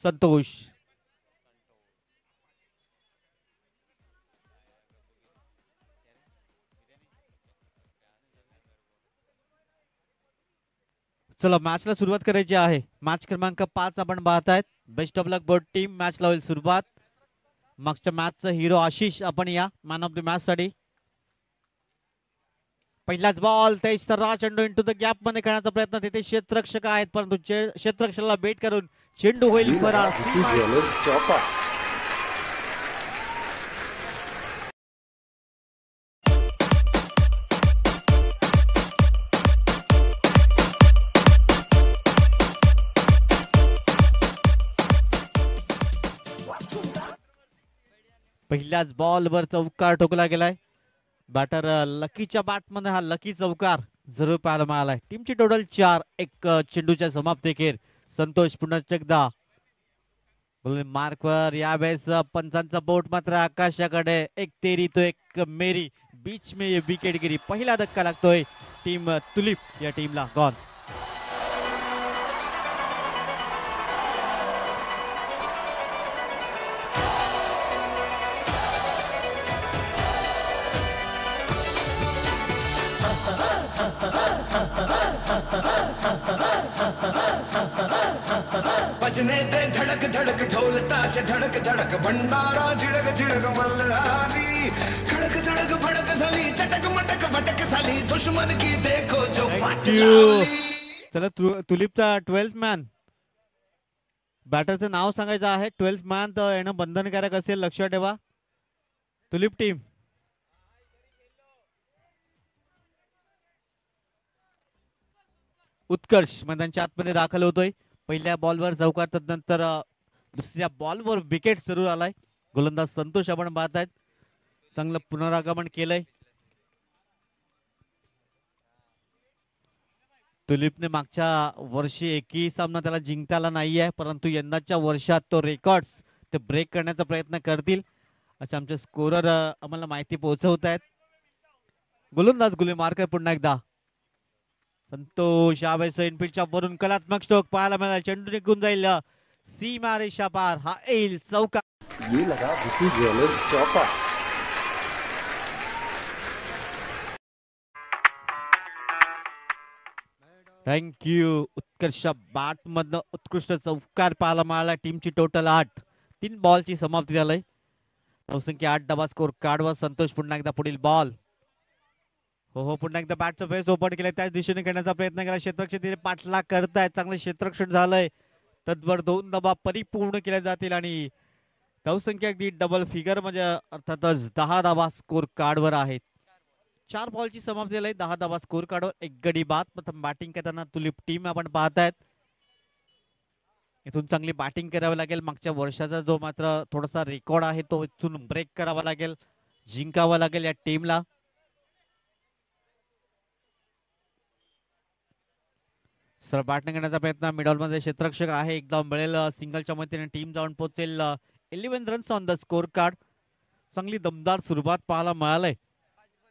संतोष. चला मॅचला सुरुवात करायची आहे. मॅच क्रमांक 5 आपण पाहतायत. Best of luck both team. मॅचला होईल सुरुवात. मागच्या मॅचचा हिरो आशिष आपण या मॅन ऑफ द मॅच साठी. पहिलाच बॉल तेज सर्रा चेंडू इंटू द गॅप मध्ये खेळण्याचा प्रयत्न. तिथे क्षेत्ररक्षक आहेत परंतु क्षेत्ररक्षकाला बेट करून चेंडू होईल फरार. पहिल्याच बॉलवर चौकार ठोकला गेलाय. बॅटर लकीच्या बॅटमध्ये हा लकी चौकार जरूर पाहायला मिळालाय. टीमची टोटल 4. एक चेंडूच्या समाप्तीखेर संतोष पुन्हा एकदा मार्कवर. यावेळेस पंचांचा बोट मात्र आकाशाकडे. एक तेरी तो एक मेरी, बीच में ये विकेटगिरी. पहिला धक्का लागतोय टीम तुलिप या टीमला. गॉन. बजने दे धड़क धड़क ढोल ताश धड़क धड़क भंडारा झिड़क झिड़क मल्हारी. खड़क धड़क फड़क झाली चटक मटक फटक झाली दुश्मन की देखो जो फाट लावली. चला तुलिपचा 12th मॅन. बॅटरचं नाव सांगायचं आहे. 12th मॅन तर येणं बंधनकारक असेल, लक्षात ठेवा. Tulip team. उत्कर्ष मैदानाच्या आतमध्ये दाखल होतोय. पहिल्या बॉलवर चौकार, तदनंतर दुसऱ्या बॉलवर विकेट जरूर आलाय. गोलंदाज संतोष आपण पाहतायत. चांगलं पुनरागमन केलंय. तुलिपने मागच्या वर्षी एकही सामना त्याला जिंकता आला नाहीये, परंतु यंदाच्या वर्षात तो रेकॉर्ड्स ते ब्रेक करण्याचा प्रयत्न करतील असे आमचे स्कोरर आम्हाला माहिती पोहोचवत आहेत. गोलंदाज गुलेमारकर पुन्हा एकदा. संतोष यावेळेस इनफिल्डच्या वरून कलात्मक स्ट्रोक पाहायला मिळाला. चेंडू निघून जाईल सीमा रेषा पार. हा येईल चौका. थँक्यू. उत्कर्ष बॅट मधनं उत्कृष्ट चौकार पाहायला मिळाला. टीमची टोटल 8. 3 बॉलची समाप्ती झाली. धावसंख्या 8 डबा स्कोर कार्डवर. संतोष पुन्हा एकदा पुढील बॉल. हो पुन्हा एकदा बॅटचं फेस ओपन केलं. त्याच दिशेने खेळण्याचा प्रयत्न केला. क्षेत्ररक्षक तिथे पाठलाग करतायत. चांगलं क्षेत्ररक्षण झालंय. तद्वर 2 दबा परिपूर्ण केले जातील आणि धावसंख्या अगदी डबल फिगर म्हणजे अर्थातच 10 धावा स्कोर कार्डवर आहेत. 4 बॉलची समाप्ती झाली. 10 धावा स्कोर कार्डवर. 1 गडी बाद. प्रथम बॅटिंग करताना तुलिप टीम आपण पाहतायत. इथून चांगली बॅटिंग करावी लागेल. मागच्या वर्षाचा जो मात्र थोडासा रेकॉर्ड आहे तो इथून ब्रेक करावा लागेल, जिंकावा लागेल या टीमला. सर बॅटिंग करण्याचा प्रयत्न. मिडल मध्ये क्षेत्ररक्षक आहे. एकदा मिळेल सिंगलच्या मदतीने टीम जाऊन पोहोचेल. 11 runs on the score card. चांगली दमदार सुरुवात पाहायला मिळालंय.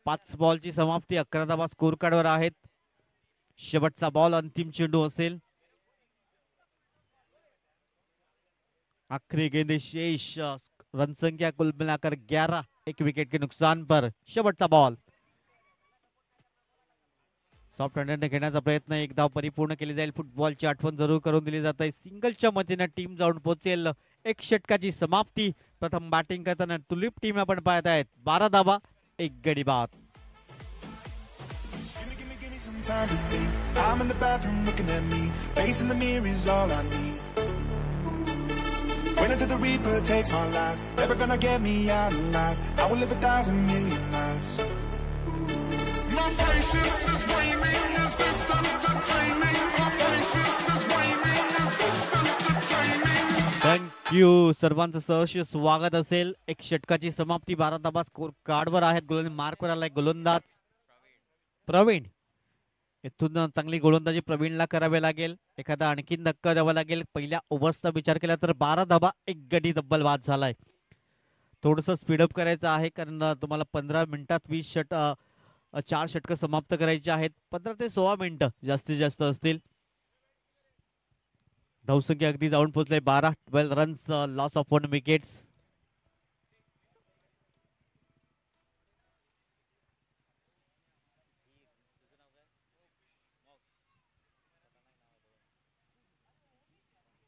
5 बॉलची समाप्ती. 11 धावा स्कोर कार्डवर आहेत. शेवटचा बॉल अंतिम चेंडू असेल. आखिरी गेंद शेष. रन संख्या कुल मिलाकर 11. 1 विकेट के नुकसान पर. शेवटचा बॉल. सॉफ्ट हँडने घेण्याचा प्रयत्न. 1 धाव परिपूर्ण केली जाईल. फुटबॉलची आठवण जरूर करून दिली जात आहे. सिंगलच्या मदतीने टीम जाऊन पोहोचेल. 1 षटकाची समाप्ती. प्रथम बॅटिंग करताना तुलिप टीम आपण पाहत आहेत. 12 धावा 1 गडी बाद. Time to think. I'm in the bathroom looking at me. Facing the mirror is all I need. Wait until the Reaper takes my life. Never gonna get me out alive. I will live 1,000 million lives. My patience is waning. Is this entertaining? My patience is waning. Is this entertaining? Thank you. सर्वांचं सहर्ष स्वागत असेल. 1 षटकाची समाप्ती. 12 धावा score कार्डवर आहेत. गोलंदाज मार्कवर आलाय गोलंदाज प्रवीण. इथून चांगली गोलंदाजी प्रवीणला करावी लागेल. एखादा आणखीन धक्का द्यावा लागेल. पहिल्या ओव्हर्सचा विचार केला तर 12 धावा 1 गडी तब्बल बाद झालाय. थोडंसं स्पीडअप करायचं आहे कारण तुम्हाला 15 मिनिटात 4 षटकं समाप्त करायची आहेत. 15 ते 16 मिनिटं जास्तीत जास्त असतील. धावसंख्या अगदी जाऊन पोहोचले 12 रन्स, लॉस ऑफ 1 विकेट्स.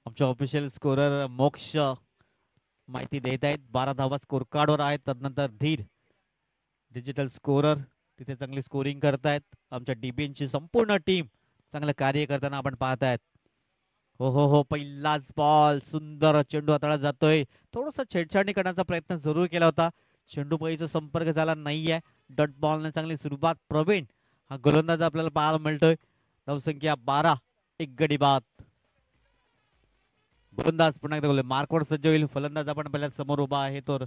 आमचे ऑफिशियल स्कोरर मोक्ष माहिती देत आहेत. 12 धावा स्कोर कार्डवर आहेत. तदनंतर धीर डिजिटल स्कोरर तिथे चांगली स्कोरिंग करतायत. आमच्या डीबीएनची संपूर्ण टीम चांगलं कार्य करताना आपण पाहतायत. हो हो हो, पहिलाच बॉल, सुंदर चेंडू हाताळत जातोय. थोडस छेडछाडणी करण्याचा प्रयत्न जरूर केला होता. चेंडू पळीचा संपर्क झाला नाहीये. डॉट बॉलने चांगली सुरुवात. प्रवीण हा गोलंदाज आपल्याला पाहायला मिळतोय. धावसंख्या 12, एक गडी बाद. गोलंदाज पुन्हा एकदा बोलले मार्कवर सज्ज होईल. फलंदाज आपण पहिल्या समोर उभा आहे तर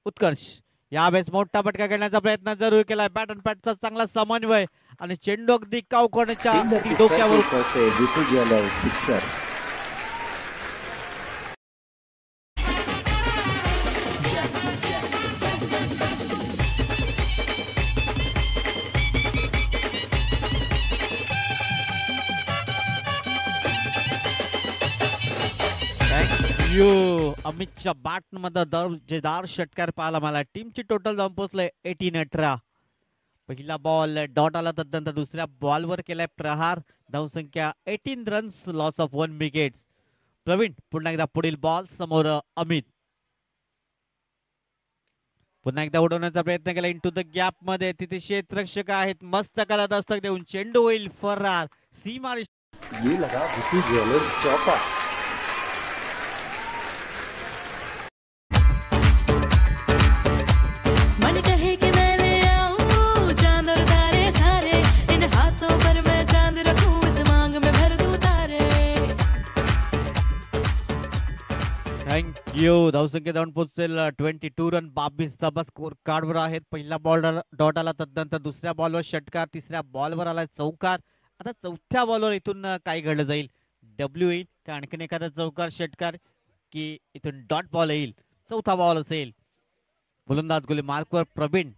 उत्कर्ष यावेळेस मोठा फटका घेण्याचा प्रयत्न जरूर केलाय. बॅट अँड पॅटचा चांगला समन्वय आणि चेंडू अगदी कावकोणाच्या डोक्यावर. अमितच्या बॅट मध्ये दर्जेदार षटकार पाहायला मला. टीमची टोटल जाऊन पोहोचले 18-18. पहिला बॉल डॉट आला. तदनंतर दुसऱ्या बॉलवर केलाय प्रहार. धावसंख्या 18 runs, loss of 1 wickets. Praveen पुन्हा एकदा पुढील बॉल समोर अमित. पुन्हा एकदा उडवण्याचा प्रयत्न केला इंटू द गॅप मध्ये. तिथे क्षेत्ररक्षक आहेत. मस्त कला दस्तक देऊन चेंडू होईल फरार. सीमा थँक्यू. धावसंख्या जाऊन पोहोचेल 22 रन. 22 धावा स्कोर कार्डवर आहेत. पहिला बॉल डॉट आला. तदनंतर दुसऱ्या बॉलवर षटकार. तिसऱ्या बॉलवर आलाय चौकार. आता चौथ्या बॉलवर इथून काय घडलं जाईल? डब्ल्यू येईल का आणखीन एखादा चौकार षटकार, की इथून डॉट बॉल येईल? चौथा बॉल असेल. गोलंदाज गोली मार्कवर प्रवीण.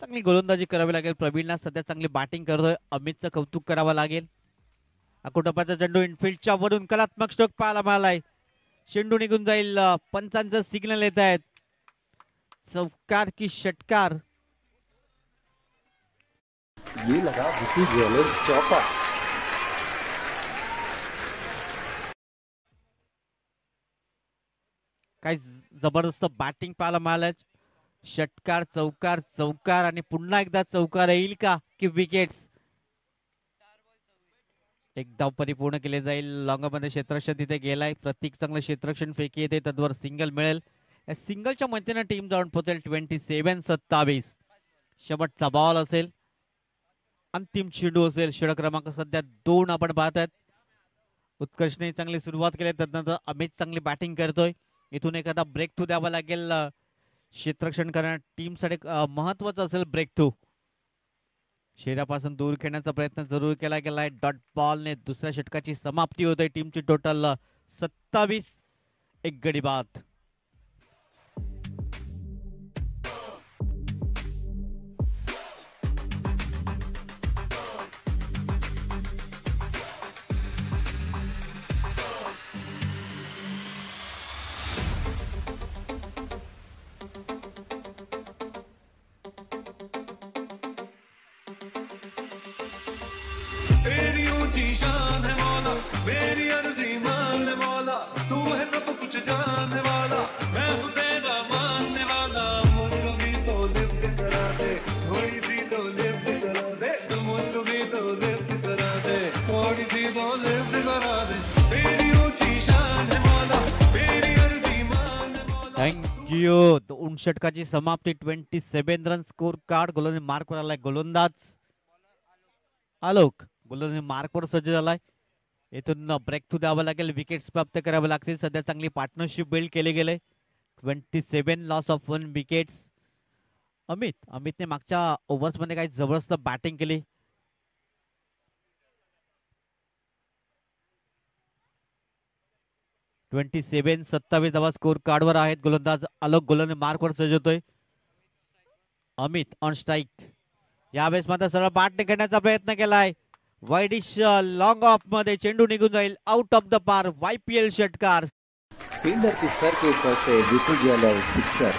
चांगली गोलंदाजी करावी लागेल प्रवीणला. सध्या चांगली बॅटिंग करतोय. अमितचं कौतुक करावं लागेल. अकोटपाचा चेंडू इनफिल्डच्या वरून कलात्मक स्ट्रोक पाहायला मिळालाय. चेंडू निघून जाईल. पंचांचं सिग्नल येत आहेत. चौकार की षटकार? काय जबरदस्त बॅटिंग पाहायला मिळालं. षटकार, चौकार, चौकार आणि पुन्हा एकदा चौकार येईल का, की विकेट्स? एक धाव परिपूर्ण केले जाईल. लॉंगमध्ये क्षेत्ररक्षण तिथे गेलाय. प्रतीक चांगलं क्षेत्ररक्षण फेकी येते. तद्वर सिंगल मिळेल. या सिंगलच्या मदतीने टीम जाऊन पोहोचेल 27-27. शेवटचा बॉल असेल. अंतिम चेंडू असेल. षटक क्रमांक सध्या 2 आपण पाहतात. उत्कर्षने चांगली सुरुवात केली. तदनंतर अमित चांगली बॅटिंग करतोय. इथून एखादा ब्रेक थ्रू द्यावा लागेल. क्षेत्ररक्षण करण्यात टीमसाठी महत्वाचं असेल ब्रेक थ्रू. शेरापासून दूर खेळण्याचा प्रयत्न जरूर केला गेलाय. डॉट बॉलने दुसऱ्या षटकाची समाप्ती होते. टीमची टोटल 27, एक गडी बाद. तेरी ऊंची शान है मौला, मेरी अर्जी मान ले मौला, तू है सब कुछ जानने वाला, मैं हूँ तेरा मानने वाला। मुझको भी तो लिफ्ट करा दे, थोड़ी सी तो लिफ्ट करा दे, तू मुझको भी तो लिफ्ट करा दे, थोड़ी सी तो लिफ्ट करा दे। तेरी ऊंची शान है मौला, मेरी अर्जी मान ले मौला। थँक्यू. 2 षटकाची समाप्ती. 27 रन स्कोर कार्ड. गोलंदाज मार्कवर आलाय. गोलंदाज आलोक गोलंदाज मार्कवर सज्ज झालाय. इथून ब्रेक थ्रू द्यावं लागेल. विकेट्स प्राप्त करावे लागतील. सध्या चांगली पार्टनरशिप बिल्ड केले गेले. 27, लॉस ऑफ 1 विकेट्स. अमितने मागच्या ओव्हर्स मध्ये काही जबरदस्त बॅटिंग केली. ट्वेंटी 27 धावा स्कोर कार्डवर आहेत. गोलंदाज आलोक गोलंदाज मार्कवर सज्ज होतोय. Amit on strike. यावेळेस मात्र सरळ बॅटने खेळण्याचा प्रयत्न केलाय. वाईडिश लॉंग ऑफ मध्ये चेंडू निघून जाईल आउट ऑफ द पार. YPL षटकार. फील्डर के सर के ऊपर से Vipul Yadav sixer.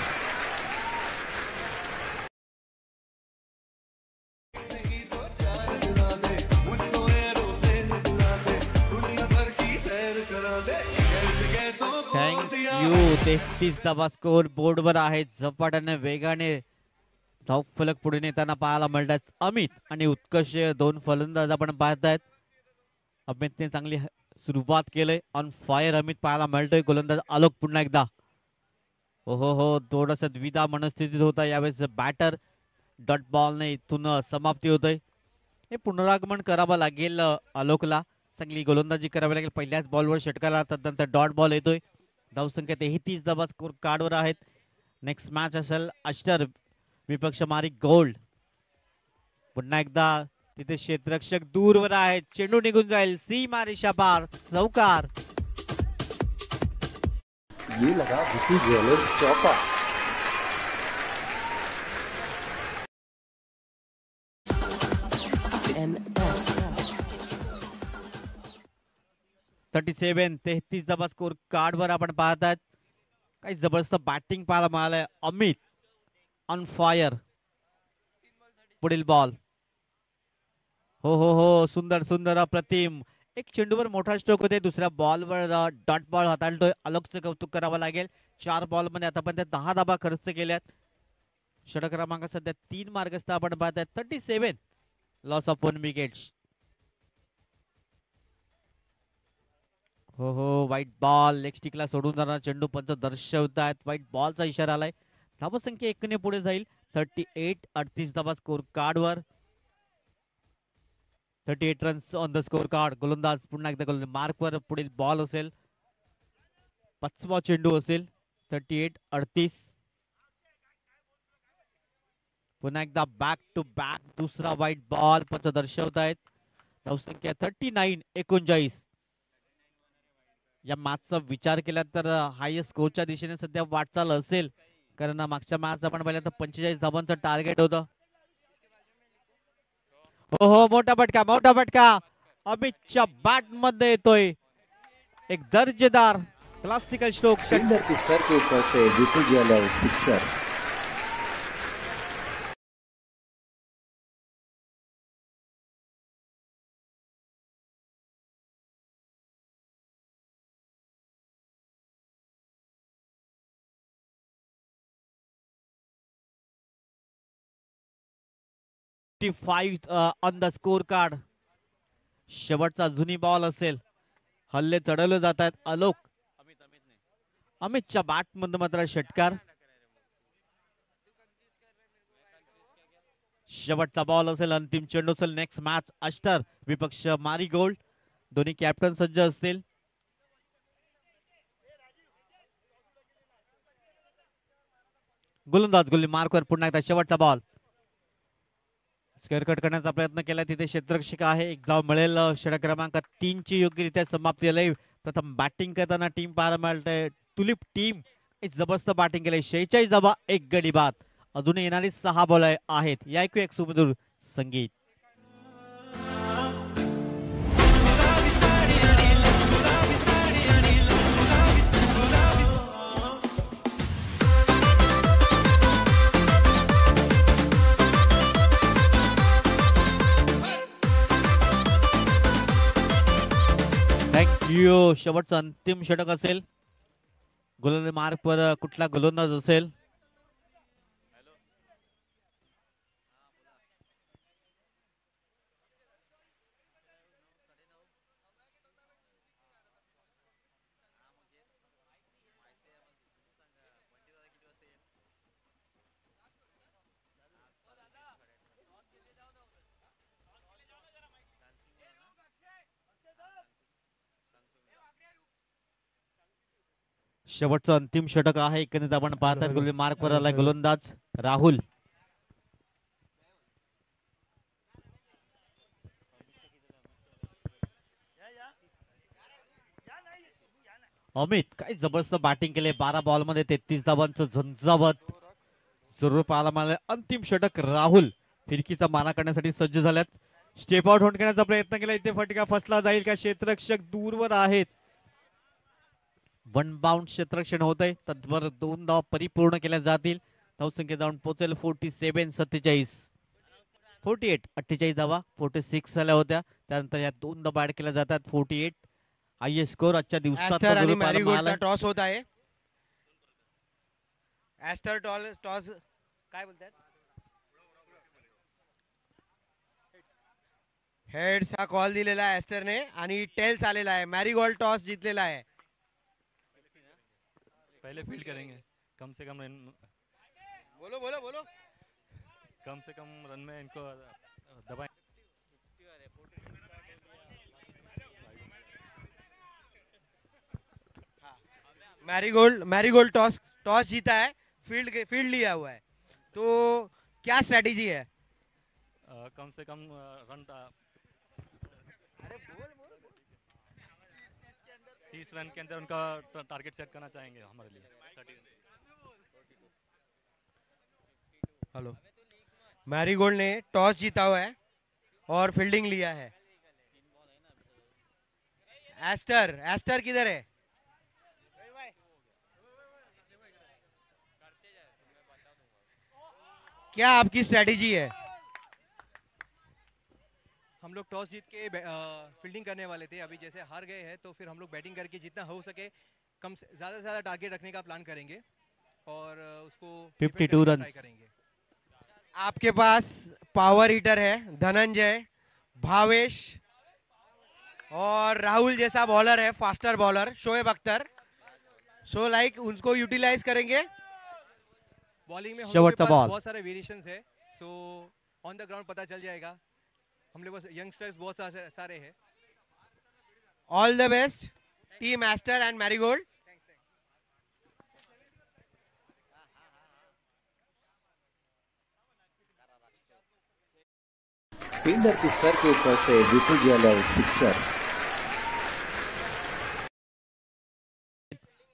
Thank you. 33 धावा स्कोर बोर्डवर आहे. झपाट्याने वेगाने धावफलक पुढे नेताना पाहायला मिळतात अमित आणि उत्कर्ष दोन फलंदाज आपण पाहतायत. अमितने चांगली सुरुवात केली. ऑन फायर अमित पाहायला मिळतोय. गोलंदाज आलोक पुन्हा एकदा. हो थोडस द्विधा मनस्थितीत होता यावेळेस बॅटर. डॉट बॉलने इथून समाप्ती होतोय. हे पुनरागमन करावं लागेल आलोकला. चांगली गोलंदाजी करावी लागेल. पहिल्याच बॉलवर षटकाला तदनंतर डॉट बॉल येतोय. धावसंख्या 33 धावा स्कोर कार्डवर आहेत. नेक्स्ट मॅच असेल अष्टर विपक्ष मारी गोल्ड. पुन्हा एकदा तिथे क्षेत्ररक्षक दूरवर आहेत. चेंडू निघून जाईल सीमा रेषा पार. चौकार. ये लगा विपुल ज्वेलर्स चौका. MS 37 33 धावा स्कोर कार्डवर आपण पाहतात. काही जबरदस्त बॅटिंग पाहायला मिळालंय. Amit on fire. पुढील बॉल. हो सुंदर सुंदर अप्रतिम. एक चेंडूवर मोठा स्ट्रोक होते. दुसऱ्या बॉलवर डॉट बॉल हाताळतोय. आलोकचं कौतुक करावं लागेल. 4 बॉलमध्ये आतापर्यंत 10 धावा खर्च केल्यात. षटक क्रमांक सध्या 3 मार्गस्थ आपण पाहताय. 37 लॉस ऑफ 1 विकेट्स. हो वाईट बॉल. लेग स्टिकला सोडून जाणार चेंडू पंच दर्शवतायत. वाईट बॉलचा इशारा आलाय. धावसंख्या 1 ने पुढे जाईल. 38 38 धावा स्कोर कार्डवर. 38 runs on the score card. गोलंदाज पुन्हा एकदा गोलंदाज मार्कवर. पुढील बॉल असेल. 5वा चेंडू असेल. 38 38. पुन्हा एकदा बॅक टू बॅक दुसरा वाईट बॉल पंच दर्शवतायत. धावसंख्या 39 39. या मॅचचा विचार केला तर हायेस्ट स्कोरच्या दिशेने सध्या वाटचाल असेल. कारण मागच्या मॅच आपण पाहिलं तर 45 धावांचं टार्गेट होतं. हो मोठा फटका अमितच्या बॅट मध्ये येतोय. एक दर्जेदार क्लासिकल स्ट्रोक. फील्डर के सर के ऊपर से Vipul Yadav sixer. On the score card. शेवटचा जुनी बॉल असेल. हल्ले चढवले जात आहेत. आलोक अमितच्या बॅट मध्ये मात्र षटकार. शेवटचा बॉल असेल. अंतिम चेंडू असेल. नेक्स्ट मॅच अष्टर विपक्ष मारी गोल्ड. दोन्ही कॅप्टन सज्ज असतील. गोलंदाज गोली मार्कवर पुन्हा एकदा शेवटचा बॉल. स्क्वेअर कट करण्याचा प्रयत्न केला. तिथे क्षेत्ररक्षक आहे. एक धाव मिळेल. षटक क्रमांक 3 ची योग्यरित्या समाप्ती झाली. प्रथम बॅटिंग करताना टीम पाहायला मिळते. तुलिप टीम एक जबरदस्त बॅटिंग केली. 46 धावा 1 गडी बाद. अजून येणारी 6 बॉल आहेत. या ऐकू एक सुमधुर संगीत. थँक्यू. शेवटचं अंतिम षटक असेल. गोलंदाज मार्कवर कुठला गोलंदाज असेल. शेवटचं अंतिम षटक आहे. एकंदरीत आपण पाहतात गोलंदाज मार्कवर आलाय गोलंदाज राहुल. अमित काय जबरदस्त बॅटिंग केले. 12 बॉल मध्ये 33 धावांचं झंझावत जरूर पाहायला मिळालं. अंतिम षटक राहुल फिरकीचा मारा करण्यासाठी सज्ज झाल्यात. स्टेप आउट होण्याचा प्रयत्न केला, इथे फटका फसला जाईल का? क्षेत्ररक्षक दूरवर आहेत. वन बाउंड क्षेत्ररक्षण होत आहे. तत्पर 2 धावा परिपूर्ण केल्या जातील. धावसंख्या जाऊन पोहोचेल 47-47. 48-48 धावा 46 झाल्या होत्या. त्यानंतर या 2 धावा ऍड केल्या जातात. 48 हायएस्ट स्कोर आजच्या दिवसात. ॲस्टर आणि मॅरीगोल्डचा टॉस होत आहे. ॲस्टर टॉस काय बोलतात? हेड्स हा कॉल दिलेला आहे ॲस्टरने आणि टेल्स आलेला आहे. मॅरीगोल्ड टॉस जिंकलेला आहे. पहले फील्ड करेंगे, कम से कम रन, बोलो बोलो बोलो, कम से कम रन में इनको दबाएं. मैरीगोल्ड टॉस जीता है, फील्ड लिया हुआ है, तो क्या स्ट्रेटेजी है? कम से कम रन 30 रन के अंदर उनका टारगेट सेट करना चाहेंगे हमारे लिए. 30. हेलो, मैरीगोल्ड ने टॉस जीता हुआ है और फील्डिंग लिया है. एस्टर किधर है? क्या आपकी स्ट्रेटेजी है? हम लोग टॉस जीत के फील्डिंग करने वाले थे. अभी जैसे हार गए हैं तो फिर हम लोग बैटिंग करके जितना हो सके ज़्यादा से ज़्यादा टारगेट रखने का प्लान करेंगे और उसको 52 रन करेंगे. आपके पास पावर हिटर है धनंजय, भावेश और राहुल जैसा बॉलर है, faster bowler Shoaib Akhtar. So like उनको यूटिलाइज करेंगे. बॉलिंग में हम लोग के पास बहुत सारे वेरिएशंस है. सो ऑन द ग्राउंड पता चल जाएगा. हम लोग पास यंगस्टर्स बहुत सारे हैं. All the best team Aster and Marigold. Fielder के सर के ऊपर से विपुल ज्वेलर्स सिक्सर.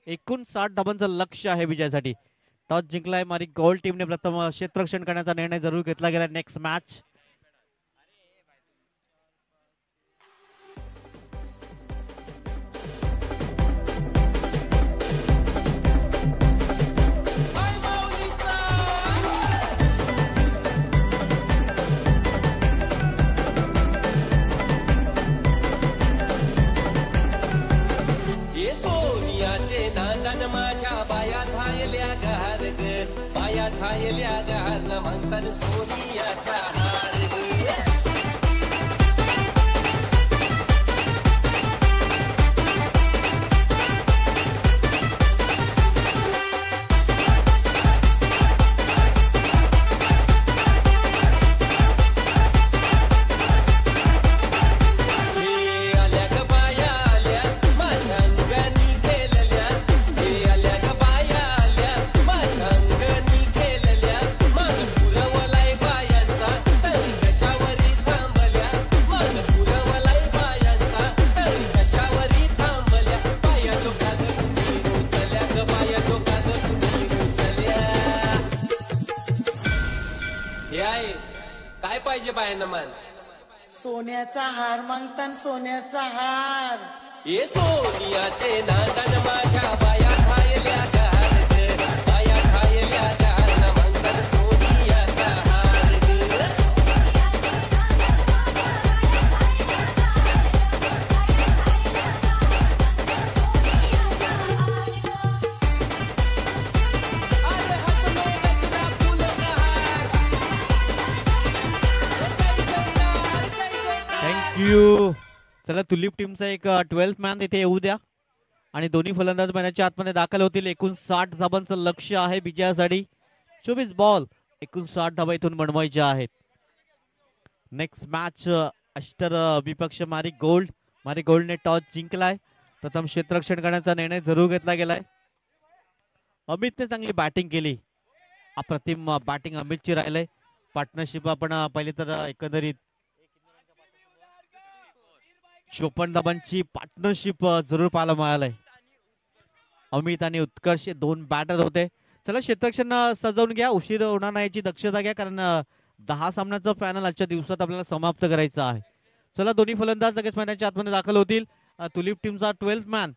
59 धावांचं लक्ष्य आहे विजयासाठी. टॉस जिंकलाय मैरीगोल्ड टीमने. प्रथम क्षेत्ररक्षण करण्याचा निर्णय जरूर घेतला गेला. नेक्स्ट मॅच छायल्या गहन मंथन सोनियाचा हार गे. काय पाहिजे बायांना मान? सोन्याचा हार मागतान सोन्याचा हार. ये सोनियाचे नांदन माझ्या बाया खायल्या गहार ग. बाया खायल्या गहार मागतान सोनियाचा हार ग. अरे हात में गजरा फूल बहार. थँक्यू. चला तुलीप टीमचा एक 12th मॅन इथे येऊ द्या आणि दोन्ही फलंदाज मैदानाच्या आतमध्ये दाखल होतील. 59 धावांचं लक्ष्य आहे विजयासाठी. 24 बॉल 59 धावा इथून बनवायच्या आहेत. नेक्स्ट मॅच अष्टर विपक्ष मैरीगोल्डने टॉस जिंकलाय. प्रथम क्षेत्ररक्षण करण्याचा निर्णय जरूर घेतला गेलाय. अमितने चांगली बॅटिंग केली. अप्रतिम बॅटिंग अमितची राहिलंय. पार्टनरशिप आपण पहिले तर एकंदरीत 54 धावांची पार्टनरशिप जरूर पाहायला मिळालंय. अमित आणि उत्कर्ष 2 बॅटर होते. चला क्षेत्ररक्षण सजवून घ्या, उशीर होणार नाही याची दक्षता घ्या, कारण 10 सामन्याचं पॅनल आजच्या दिवसात आपल्याला समाप्त करायचं आहे. चला दोन्ही फलंदाज लगेच मैदानाच्या आतमध्ये दाखल होतील. तुलीप टीमचा 12th मॅन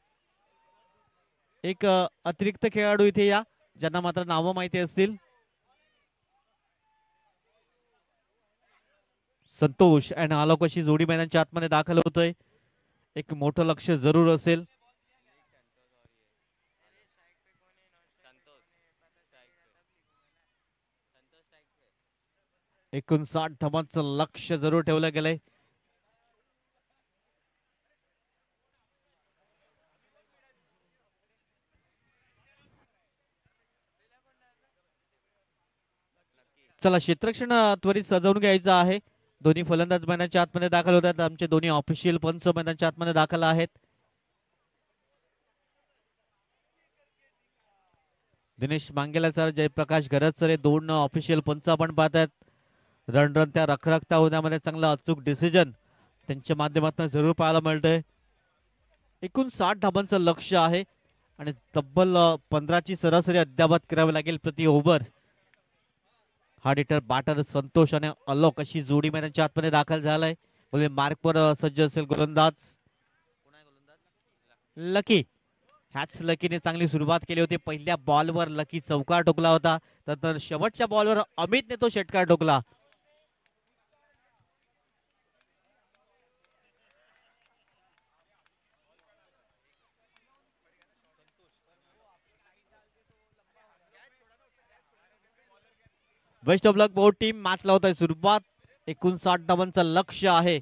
एक अतिरिक्त खेळाडू इथे या, ज्यांना मात्र नावं माहिती असतील. संतोष आणि आलोक अशी जोडी मैदानाच्या आतमध्ये दाखल होतोय. एक मोठं लक्ष जरूर असेल. 59 धावांचं लक्ष जरूर ठेवलं गेलंय. चला क्षेत्ररक्षण त्वरित सजवून घ्यायचं आहे. दोन्ही फलंदाज मैदानाच्या आतमध्ये दाखल होतात. आमचे दोन्ही ऑफिशियल पंच मैदानाच्या आतमध्ये दाखल आहेत. दिनेश मांगेला सर, जयप्रकाश घरत सर हे दोन ऑफिशियल पंच आपण पाहतात. रणरणत्या रखरखता होण्यामध्ये चांगला अचूक डिसिजन त्यांच्या माध्यमातून जरूर पाहायला मिळतंय. 59 धावांचं लक्ष आहे आणि तब्बल 15ची सरासरी अद्यावत करावी लागेल प्रति over. Hard hitter batter Santosh आणि अलोक अशी जोडी मैदानाच्या आतमध्ये दाखल झालाय. बोले मार्कवर सज्ज असेल गोलंदाज लकी. ह्याच लकीने चांगली सुरुवात केली होती. पहिल्या बॉलवर लकी चौकार ठोकला होता, तर शेवटच्या बॉलवर अमितने तो षटकार ठोकला. Best of luck board team. Match लावत आहे सुरुवात. 59 धावांचं लक्ष आहे.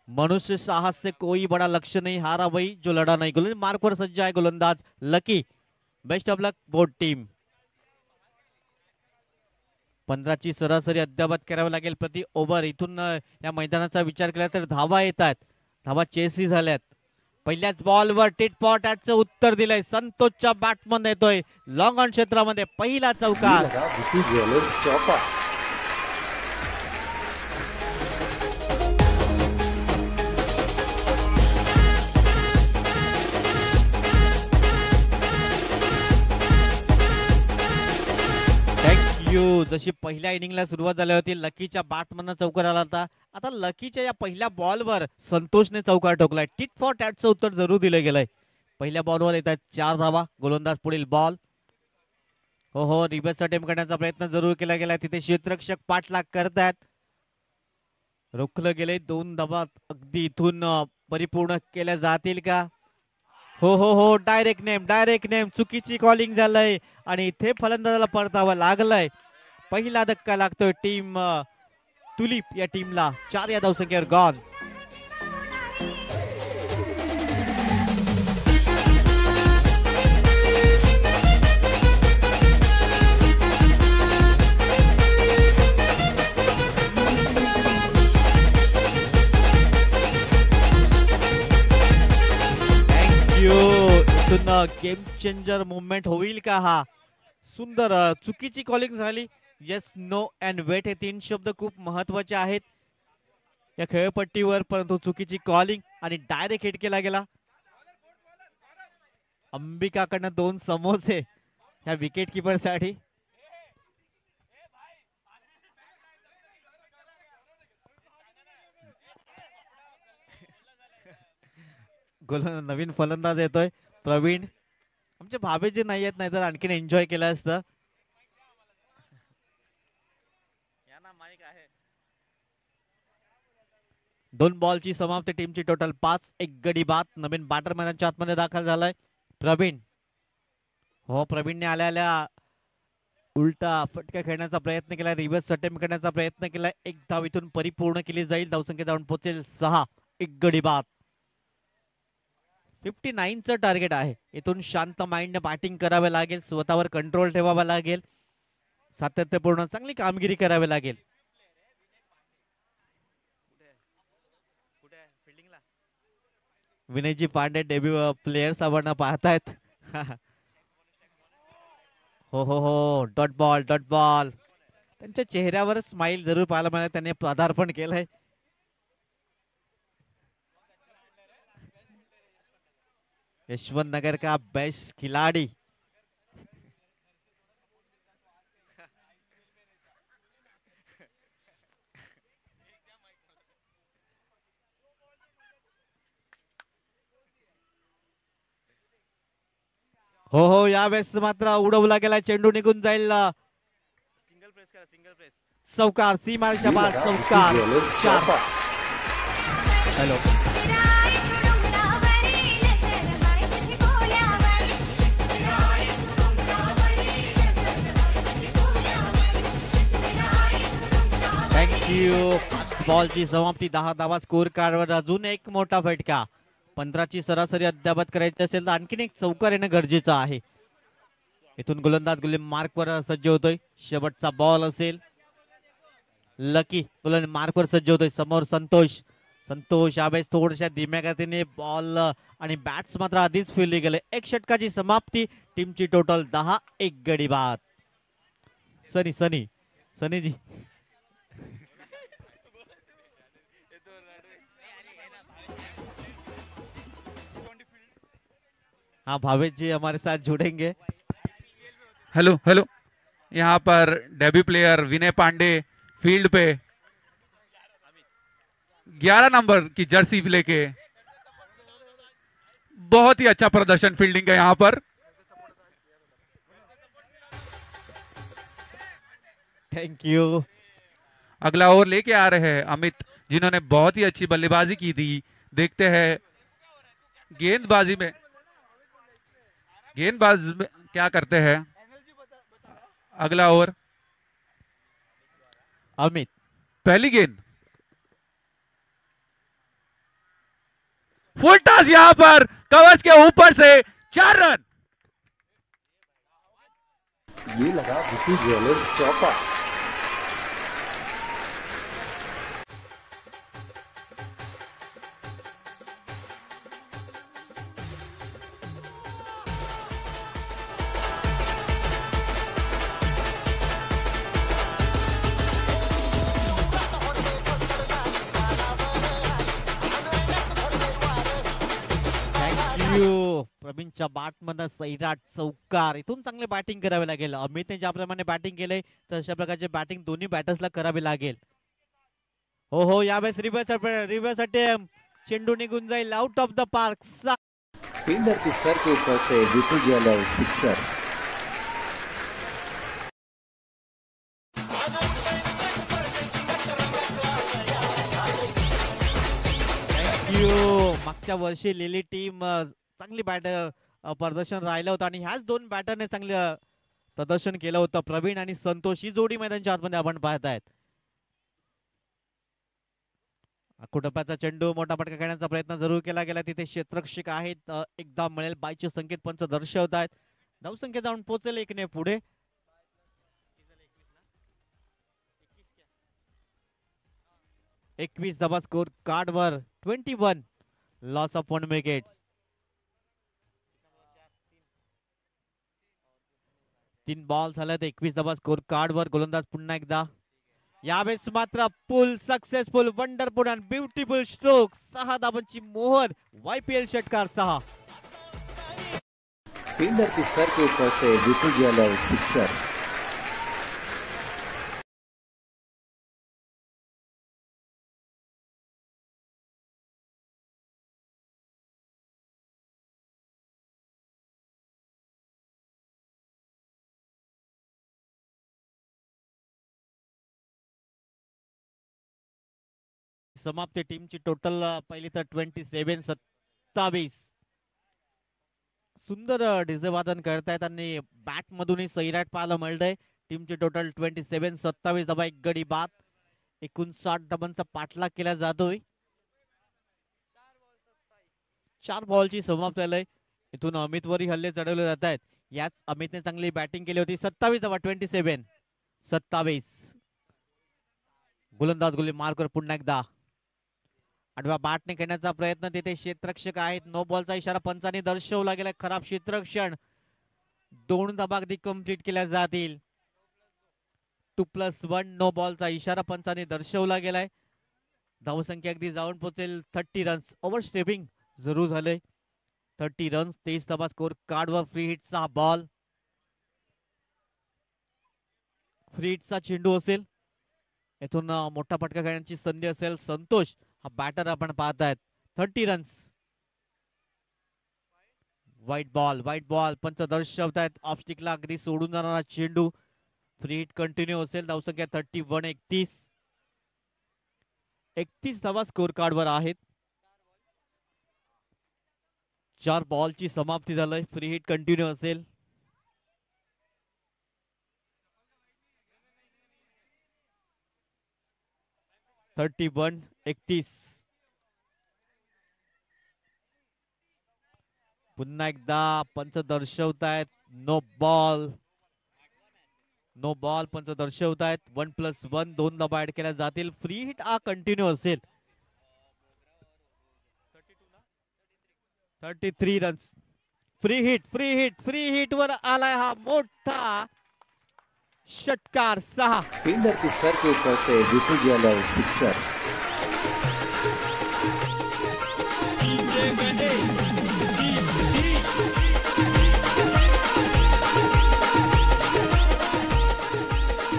मनुष्य साहस से कोई बड़ा लक्ष्य नहीं, हारा वही जो लड़ा नहीं. गोलंदाज मार्कवर सज्ज आहे गोलंदाज Lucky. Best of luck board team. 15ची सरासरी अद्यावत करावी लागेल प्रति ओव्हर. इथून या मैदानाचा विचार केला तर धावा येत आहेत, धावा चेसी झाल्यात. पहिल्याच बॉलवर टिट फॉर टॅटचं उत्तर दिलंय. संतोषच्या बॅटमध्ये येतोय लॉंग ऑन क्षेत्रामध्ये पहिला चौकार. जशी पहिल्या इनिंगला सुरुवात झाली होती, लकीच्या बॅटमधनं चौकार आला होता. आता लकीच्या या पहिल्या बॉलवर संतोषने चौकार ठोकलाय. टिट फॉर टॅटचं उत्तर जरूर दिलं गेलंय. पहिल्या बॉलवर येत आहेत 4 धावा. गोलंदाज पुढील बॉल. हो रिबेस अटेम्प्ट करण्याचा प्रयत्न जरूर केला गेलाय. तिथे क्षेत्ररक्षक पाठलाग करतायत. रोखलं गेले. 2 धावा अगदी इथून परिपूर्ण केल्या जातील का? हो डायरेक्ट नेम. चुकीची कॉलिंग झालंय आणि इथे फलंदाजाला परतावं लागलंय. पहिला धक्का लागतोय टीम तुलीप या टीमला. 4 या धावसंख्येवर गॉन. गेम चेंजर मुवमेंट होईल का? हा सुंदर. चुकीची कॉलिंग झाली. येस नो अँड वेट हे 3 शब्द खूप महत्वाचे आहेत या खेळपट्टीवर, परंतु चुकीची कॉलिंग आणि डायरेक्ट हिट केला गेला. अंबिकाकडनं 2 समोसे ह्या विकेट किपर साठी. नवीन फलंदाज येतोय प्रवीण. आमचे भावे जे नाही आहेत, नाहीतर आणखीन एन्जॉय केलं असतं. 2 बॉलची समाप्ती. टीमची टोटल 5. 1 गडी बाद. नवीन बॅटर मैदानाच्या आतमध्ये दाखल झालाय प्रवीण. हो प्रवीणने आल्या उलटा फटका खेळण्याचा प्रयत्न केला. रिव्हर्स अटेम्प्ट करण्याचा प्रयत्न केला. 1 धाव इथून परिपूर्ण केली जाईल. धावसंख्या जाऊन पोहोचेल 6. 1 गडी बाद. 59चं टार्गेट आहे. इथून शांत माइंडने बॅटिंग करावे लागेल. स्वतःवर कंट्रोल ठेवावा लागेल. सातत्यपूर्ण चांगली कामगिरी करावी लागेल. विनयजी पांडे डेब्यू प्लेयर्स आपण पाहतायत. हो डॉट बॉल. त्यांच्या चेहऱ्यावर स्माइल जरूर पाहायला मिळाला. त्यांनी पदार्पण केलंय. यशवंत नगर का बेस्ट खिलाड़ी. हो हो, यावेळेस मात्र उडवला गेला चेंडू, निघून जाईल. सिंगल प्रेस करा, सिंगल प्रेस. चौकार, सीमारेषा बाद, चौकार. चार. हॅलो. थँक्यू. बॉलची समाप्ती, 10 धावा स्कोर कार्डवर. अजून एक मोठा फटका. 15ची सरासरी अद्यावत करायची असेल तर आणखीन एक चौकार येणं गरजेचं आहे. इथून गोलंदाज गुले मार्कवर सज्ज होतोय. शेवटचा बॉल असेल. लकी गोलंदाज मार्कवर सज्ज होतोय. समोर संतोष. संतोष यावेळेस थोड्याशा धीम्या गतीने बॉल आणि बॅट्स मात्र आधीच फिरली गेले. एक षटकाची समाप्ती. टीमची टोटल 10, एक गडी बाद. सनीजी हाँ, भावेश जी हमारे साथ जुड़ेंगे. Hello hello. यहाँ पर debut player Vinay Pandey field पे 11 नंबर की जर्सी लेके. बहुत ही अच्छा प्रदर्शन फील्डिंग का यहाँ पर. Thank you. अगला ओवर लेके आ रहे हैं अमित, जिन्होंने बहुत ही अच्छी बल्लेबाजी की थी. देखते हैं गेंदबाज में क्या करते हैं. अगला ओवर अमित. पहली गेंद फुल टॉस, यहां पर कवच के ऊपर से 4 रन. ये लगा विकी ज्वेलर्स चौका. प्रवीणच्या बॅट मध्ये सैराट चौकार. इथून चांगले बॅटिंग करावे लागेल. अमितने ज्याप्रमाणे बॅटिंग केले तशा प्रकारचे बॅटिंग दोन्ही बॅटर्सला करावे लागेल. हो हो, यावेळेस रिव्हर्स अटेम्प्ट. चेंडू निघून जाईल out of the park. Fielder के सर के ऊपर से विपुल ज्वेलर्स सिक्सर. मागच्या वर्षी लिली टीम चांगली प्रदर्शन राहिलं होतं आणि ह्याच दोन बॅटरने चांगलं प्रदर्शन केलं होतं. प्रवीण आणि संतोष ही जोडी मैदानाच्या आतमध्ये आपण पाहतायत. कुटुंबाचा चेंडू मोठा फटका खेळण्याचा प्रयत्न जरूर केला गेला. तिथे क्षेत्ररक्षक आहेत. एकदा मिळेल बायचे संकेत पंच दर्शवत आहेत. धावसंख्या जाऊन पोहोचेल 1 ने पुढे. 21 धावा स्कोर कार्डवर. 21 लॉस ऑफ 1 विकेट. 3 बॉल झाल्यात. 21 धावा स्कोर कार्डवर. गोलंदाज पुन्हा एकदा. यावेळेस मात्र pull successful, wonderful and beautiful stroke. 6 धावांची मोहर. YPL षटकार 6. फील्डर के सर के ऊपर से विपुल ज्वेलर्स सिक्सर. समाप्ती. टीमची टोटल पहिली तर 27. सुंदर डीजे वादन करतायत आणि बॅट मधूनही सैराट पाहायला मिळतंय. टीमची टोटल 27 धावा, एक गडी बाद. 59 धावांचा पाठलाग केला जातोय. 4 बॉलची समाप्ती झाली. इथून अमितवरही हल्ले चढवले जात आहेत. याच अमितने चांगली बॅटिंग केली होती. 27 धावा. 27. गोलंदाज गोली मार्कवर पुन्हा एकदा. आडव्या बॅटने खेळण्याचा प्रयत्न. तिथे क्षेत्ररक्षक आहेत. नो बॉलचा इशारा पंचांनी दर्शवला गेला. खराब क्षेत्ररक्षण. 2 धावा अगदी कंप्लीट केल्या जातील. 2+1 नो बॉलचा इशारा पंचांनी दर्शवला गेलाय. धावसंख्या अगदी जाऊन पोहोचेल 30 रन्स. ओव्हर स्टेपिंग जरूर झाले. 30 रन्स. 23 धावा स्कोर कार्डवर. फ्री हिटचा बॉल. फ्री हिटचा चेंडू असेल. इथून मोठा फटका खेळण्याची संधी असेल. संतोष हा बॅटर आपण पाहतायत. 30 रन्स. व्हाईट बॉल पंच दर्शवतायत ऑफ स्टिकला अगदी सोडून जाणारा चेंडू. फ्री हिट कंटिन्यू असेल. धावसंख्या 31-31. 31 धावा स्कोर कार्ड वर आहेत. 4 बॉलची समाप्ती झालंय. फ्री हिट कंटिन्यू असेल. पुन्हा एकदा पंच दर्शवतायत नो बॉल पंच दर्शवतायत. 1+1 2 धावा ऍड केल्या जातील. फ्री हिट हा कंटिन्यू असेल. 33 रन्स. फ्री हिट वर आलाय हा मोठा षटकार. 6 फील्डर के सर के ऊपर से विपुल ज्वेलर्स सिक्सर.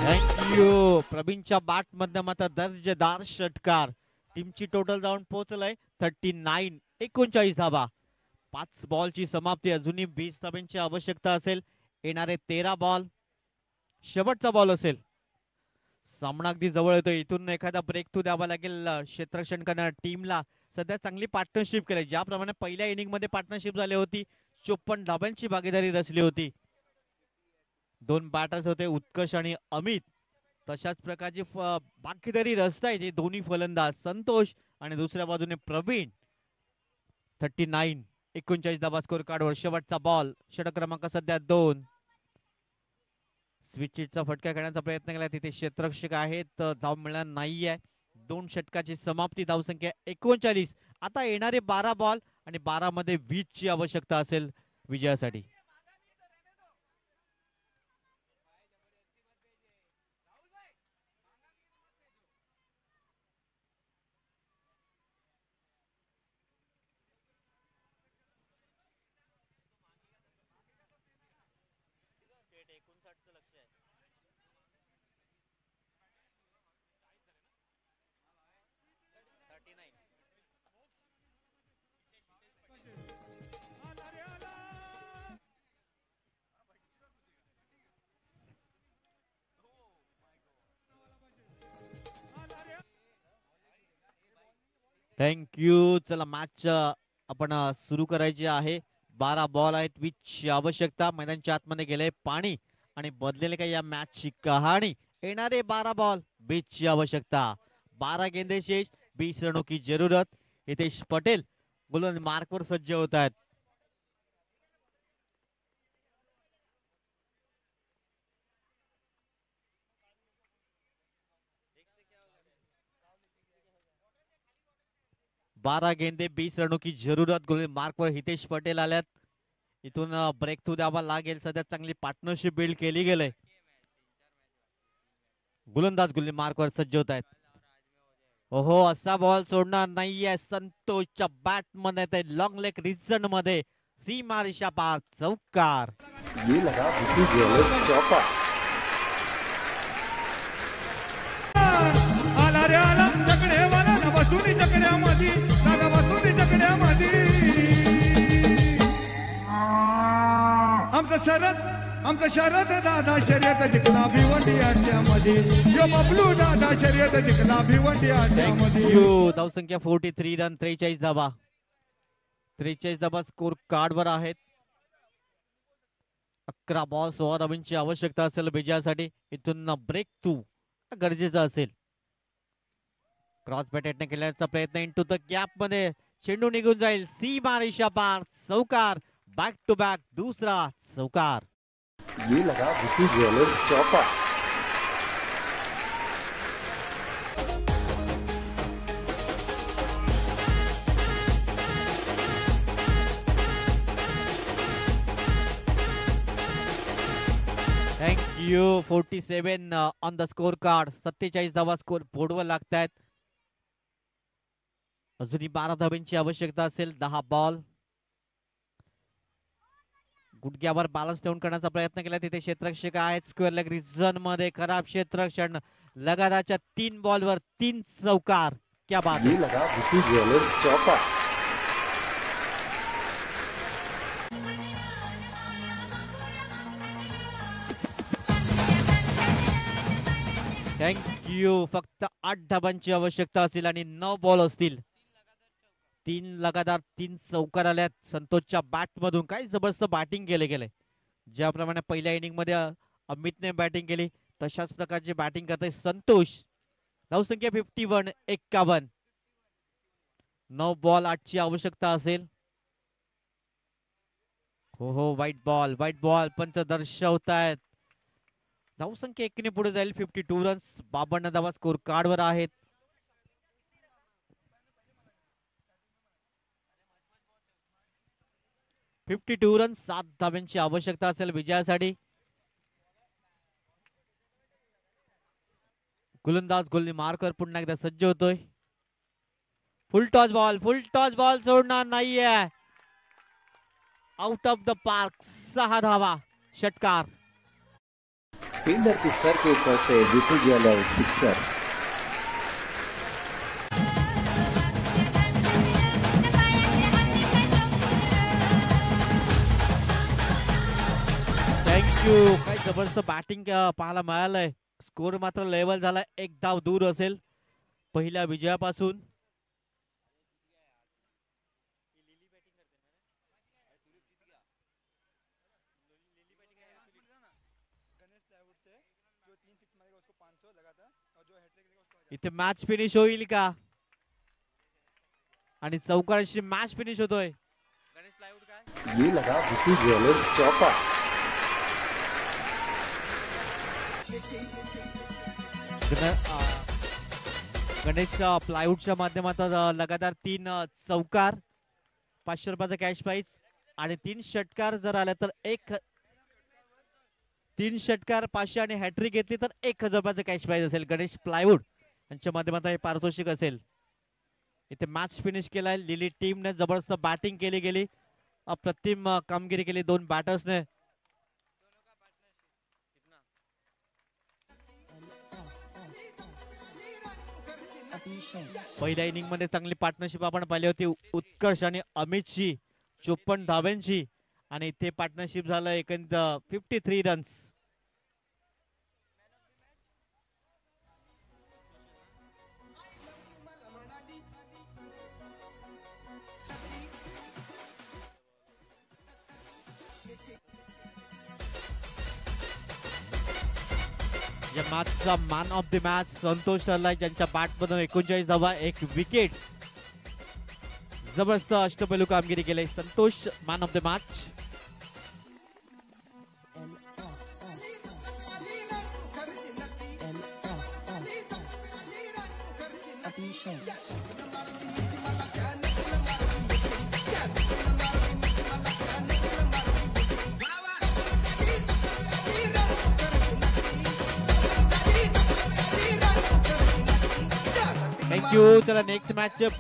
थँक्यू. प्रवीणच्या बॅट मधनं मात्र दर्जेदार षटकार. टीमची टोटल जाऊन पोहोचलंय 39 धावा. 5 बॉलची समाप्ती. अजूनही 20 धाब्यांची आवश्यकता असेल. येणारे 13 बॉल शेवटचा बॉल असेल. सामना अगदी जवळ येतो. इथून एखादा ब्रेक थ्रू द्यावा लागेल क्षेत्ररक्षण करणाऱ्या टीमला. सध्या चांगली पार्टनरशिप केली. ज्याप्रमाणे पहिल्या इनिंग मध्ये पार्टनरशिप झाली होती 54 धाब्यांची भागीदारी रचली होती. 2 बॅटर्स होते उत्कर्ष आणि अमित. तशाच प्रकारची भागीदारी रचतायत हे दोन्ही फलंदाज संतोष आणि दुसऱ्या बाजूने प्रवीण. 39-39 धावा स्कोर कार्डवर. शेवटचा बॉल. षटक क्रमांक सध्या 2. स्विच चा फटका खेळण्याचा प्रयत्न केला. तिथे क्षेत्ररक्षक आहेत. धाव मिळणार नाहीये. 2 षटकाची समाप्ती. धावसंख्या 39. आता येणारे 12 बॉल आणि 12 मध्ये 20 ची आवश्यकता असेल विजयासाठी. थँक्यू. चला मॅच आपण सुरू करायची आहे. 12 बॉल आहेत. 20 ची आवश्यकता. मैदानाच्या आतमध्ये गेले पाणी आणि बदलेले काय या मॅच ची कहाणी. येणारे 12 बॉल 20 ची आवश्यकता. 12 गेंदे शेष 20 रनों की जरूरत. हितेश पटेल गोलंदाज मार्कवर सज्ज होत आहेत. बारा गेंदे 20 रनों की जरूरत. गोलंदाज मार्कवर हितेश पटेल आल्यात. इथून ब्रेक थ्रू द्यावा लागेल. सध्या चांगली पार्टनरशिप बिल्ड केली गेले. गोलंदाज गोलंदाज मार्कवर सज्ज होत आहेत. ओहो असा बॉल सोडणार नाहीये. संतोषच्या बॅट मध्ये लॉंग लेग रिजन मध्ये सीमा रेषा पार चौकार. ये लगा विपुल ज्वेलर्स चौका. आला रे आला जगण्यावाला ना बसून जगण्यामध्ये दादा बसून जगण्यामध्ये आमचं शरद दादा शर्यत जिंकला भिवंडी अड्ड्यामध्ये. जो बबलू दादा शर्यत जिंकला भिवंडी अड्ड्यामध्ये. धावसंख्या 43 रन 43 धावा. 43 धावा स्कोर कार्ड वर आहेत. 11 बॉल 16 धावांची आवश्यकता असेल विजयासाठी. इथून ब्रेक थ्रू गरजेचा असेल. क्रॉस बॅट केल्याचा प्रयत्न इनटू द गॅप मध्ये चेंडू निघून जाईल. सीमा रेषा पार चौकार. बैक टू बैक दूसरा चौकार. ये लगा विपुल ज्वेलर्स चौका. Thank you. 47 on the score card. 47 धावा स्कोर बोर्डवर लागतायत. अजूनही 12 धावांची आवश्यकता असेल. 10 बॉल. गुडघ्यावर बॅलन्स ठेवून करण्याचा प्रयत्न केला. तिथे क्षेत्ररक्षक आहेत स्क्वेअर लेग रिजन मध्ये. खराब क्षेत्ररक्षण. लगातारच्या 3 बॉलवर 3 चौकार. क्या बात है. ये लगा विपुल ज्वेलर्स चौका. थँक्यू. फक्त 8 धाबांची आवश्यकता असेल आणि 9 बॉल असतील. 3 लगातार 3 चौकार आल्यात संतोषच्या बॅट मधून. काय जबरदस्त बॅटिंग केले गेले. ज्याप्रमाणे पहिल्या इनिंग मध्ये अमितने बॅटिंग केली तशाच प्रकारची बॅटिंग करते संतोष. धावसंख्या 51, 51. 9 बॉल 8ची आवश्यकता असेल. हो व्हाईट बॉल पंच दर्शवतायत. धावसंख्या 1 पुढे जाईल. 52 रन्स. 52 धावा स्कोर कार्डवर आहेत. $52 रन्स. 7 धाब्यांची आवश्यकता असेल विजयासाठी. गोलंदाज गोलनी मार्कर पुन्हा एकदा सज्ज होतोय. फुल टॉस बॉल सोडणार नाहीये. Out of the park. 6 धावा. षटकार. फील्डर के सर के ऊपर से विपुल ज्वेलर्स सिक्सर. थँक्यू. काय जबरदस्त बॅटिंग पाहायला मिळालंय. स्कोर मात्र लेवल झाला. 1 धाव दूर असेल पहिल्या विजयापासून. इथे मॅच फिनिश होईल का? आणि चौकाराशी मॅच फिनिश होतोय. ये लगा विपुल ज्वेलर्स चौका. गणेशच्या प्लायवूडच्या माध्यमातून लगातार 3 चौकार, 500 रुपयाचा कॅश प्राइज आणि 3 षटकार जर आले तर 3 षटकार 500 आणि हॅट्रिक घेतली तर 1000 रुपयाचा कॅश प्राइज असेल. गणेश प्लायवूड यांच्या माध्यमातून हे पारितोषिक असेल. इथे मॅच फिनिश केलाय. लिली टीमने जबरदस्त बॅटिंग केली गेली. अप्रतिम कामगिरी केली 2 बॅटर्सने. पहिल्या इनिंग मध्ये चांगली पार्टनरशिप आपण पाहिली होती उत्कर्ष आणि अमितची 54 धाव्यांची. आणि इथे पार्टनरशिप झालं एकंदर 53 रन्स. या मॅचचा man of the match Santosh ठरलाय, ज्यांच्या बॅट मधून 39 धावा, 1 विकेट. जबरदस्त अष्टपैलू कामगिरी केली. Santosh man of the match. Thank you. चला नेक्स्ट मॅच